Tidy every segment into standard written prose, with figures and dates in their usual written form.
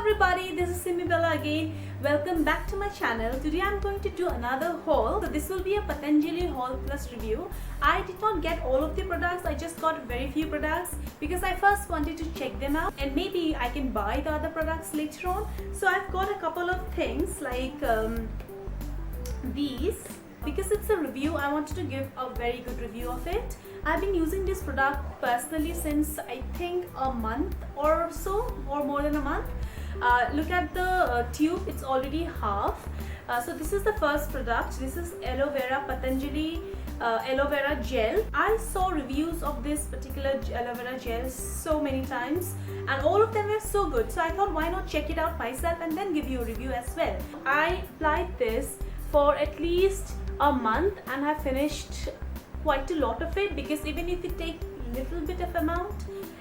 everybody, this is Simi Bella again. Welcome back to my channel. Today I'm going to do another haul. So this will be a Patanjali haul plus review. I did not get all of the products, I just got very few products because I first wanted to check them out and maybe I can buy the other products later on. So I've got a couple of things like these. Because it's a review, I wanted to give a very good review of it. I've been using this product personally since I think a month or so, or more than a month. Look at the tube, it's already half. So this is the first product. This is aloe vera, Patanjali aloe vera gel. I saw reviews of this particular aloe vera gel so many times and all of them were so good. So I thought, why not check it out myself and then give you a review as well. I applied this for at least a month and have finished quite a lot of it, because even if you take little bit of amount,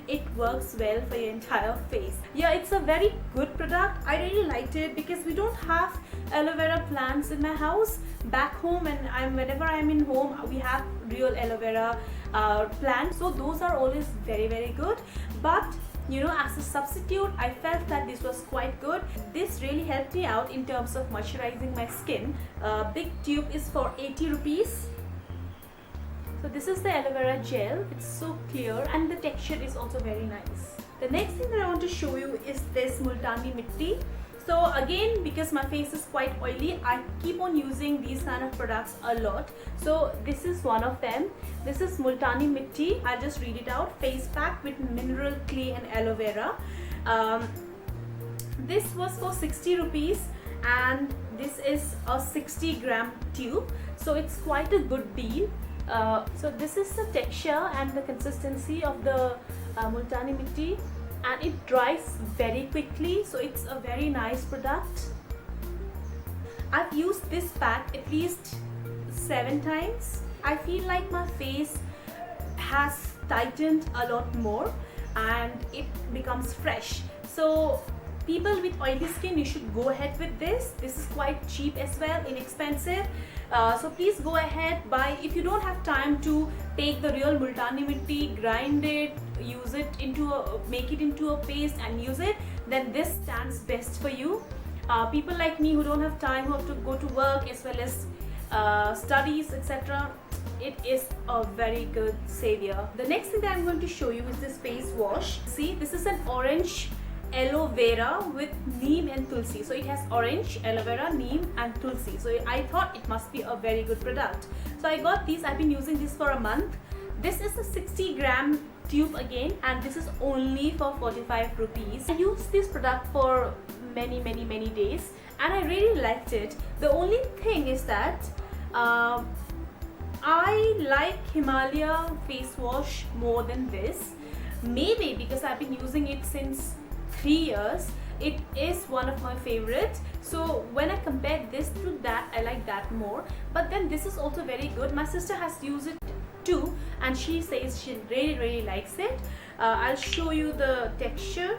it works well for your entire face. Yeah, it's a very good product. I really liked it because we don't have aloe vera plants in my house back home, and whenever I'm in home we have real aloe vera plants, so those are always very good. But you know, as a substitute, I felt that this was quite good. This really helped me out in terms of moisturizing my skin. Big tube is for 80 rupees. So this is the aloe vera gel. It's so clear and the texture is also very nice. The next thing that I want to show you is this Multani Mitti. So again, because my face is quite oily, I keep on using these kind of products a lot. So this is one of them. This is Multani Mitti. I'll just read it out. Face pack with mineral clay and aloe vera. This was for 60 rupees and this is a 60 gram tube. So it's quite a good deal. So this is the texture and the consistency of the Multani Mitti, and it dries very quickly, so it's a very nice product. I've used this pack at least 7 times. I feel like my face has tightened a lot more and it becomes fresh. So people with oily skin, you should go ahead with this. This is quite cheap as well, inexpensive. So please go ahead, buy. If you don't have time to take the real Multani Mitti, grind it, use it into make it into a paste and use it, then this stands best for you. People like me who don't have time, who have to go to work as well as studies, etc., it is a very good savior. The next thing that I'm going to show you is this face wash. See, this is an orange aloe vera with neem and tulsi. So it has orange, aloe vera, neem and tulsi. So I thought it must be a very good product. So I got these. I've been using this for a month. This is a 60 gram tube again, and this is only for 45 rupees. I used this product for many days and I really liked it. The only thing is that I like Himalaya face wash more than this. Maybe because I've been using it since 3 years, it is one of my favorites. So when I compare this to that, I like that more. But then this is also very good. My sister has used it too and she says she really likes it. I'll show you the texture.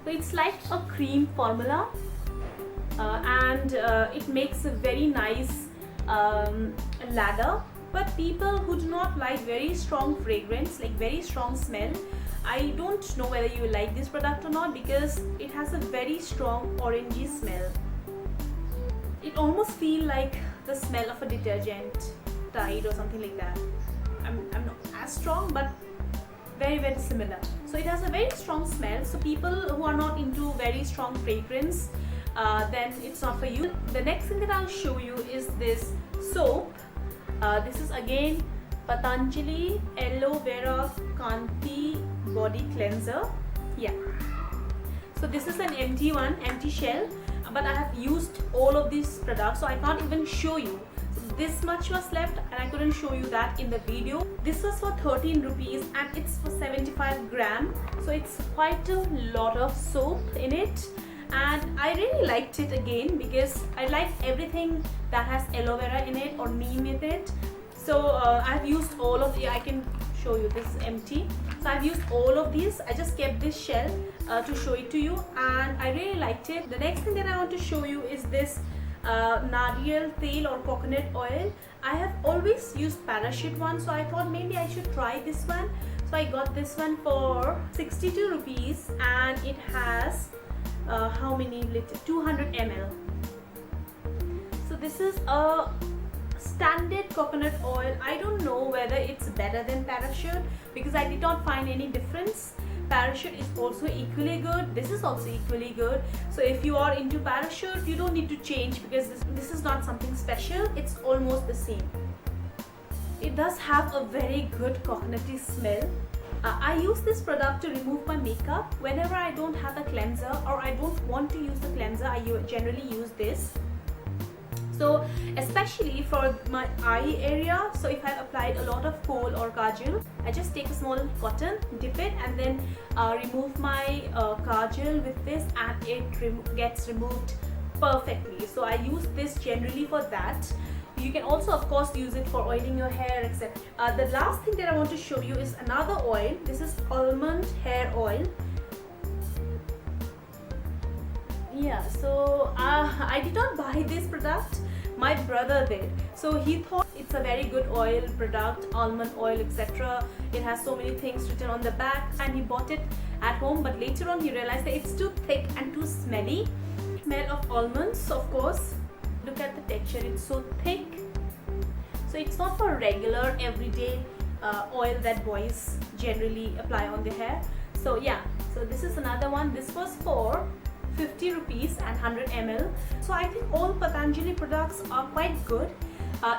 So it's like a cream formula and it makes a very nice lather. But people who do not like very strong fragrance, like very strong smell, I don't know whether you like this product or not, because it has a very strong orangey smell. It almost feels like the smell of a detergent, Tide or something like that. I'm not as strong, but very similar. So it has a very strong smell. So people who are not into very strong fragrance, then it's not for you. The next thing that I'll show you is this soap. This is again Patanjali aloe vera Kanti body cleanser. Yeah, so this is an empty one, empty shell, but I have used all of these products, so I can't even show you. So this much was left and I couldn't show you that in the video. This was for 13 rupees and it's for 75 gram, so it's quite a lot of soap in it. And I really liked it again because I like everything that has aloe vera in it or neem in it. So I've used all of the, I can show you, this is empty. So I've used all of these. I just kept this shell to show it to you and I really liked it. The next thing that I want to show you is this nariyal tel or coconut oil. I have always used Parachute one, so I thought maybe I should try this one. So I got this one for 62 rupees and it has how many liters? 200 ml. So this is a standard coconut oil. I don't know whether it's better than Parachute because I did not find any difference. Parachute is also equally good. This is also equally good. So if you are into Parachute, you don't need to change because this is not something special. It's almost the same. It does have a very good coconutty smell. I use this product to remove my makeup. Whenever I don't have a cleanser or I don't want to use the cleanser, I generally use this. So especially for my eye area, so if I've applied a lot of kohl or kajal, I just take a small cotton, dip it and then remove my kajal with this and it gets removed perfectly. So I use this generally for that. You can also of course use it for oiling your hair, etc. The last thing that I want to show you is another oil. This is almond hair oil. Yeah, so I did not buy this product, my brother did. So he thought it's a very good oil product, almond oil, etc. It has so many things written on the back and he bought it at home, but later on he realized that it's too thick and too smelly. Smell of almonds, of course. Look at the texture, it's so thick. So it's not for regular everyday oil that boys generally apply on their hair. So yeah, so this is another one. This was for 50 rupees and 100 ml. So I think all Patanjali products are quite good.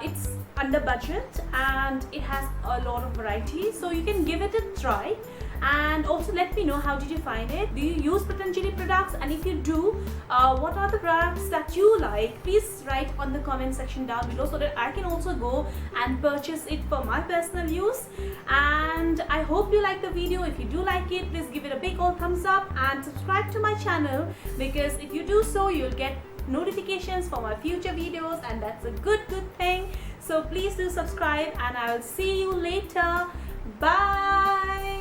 It's under budget and it has a lot of variety, so you can give it a try. And also let me know, how did you find it? Do you use Patanjali products? And if you do, what are the products that you like? Please write on the comment section down below so that I can also go and purchase it for my personal use. And I hope you like the video. If you do like it, please give it a big old thumbs up and subscribe to my channel, because if you do so, you'll get notifications for my future videos, and that's a good thing. So please do subscribe and I will see you later. Bye.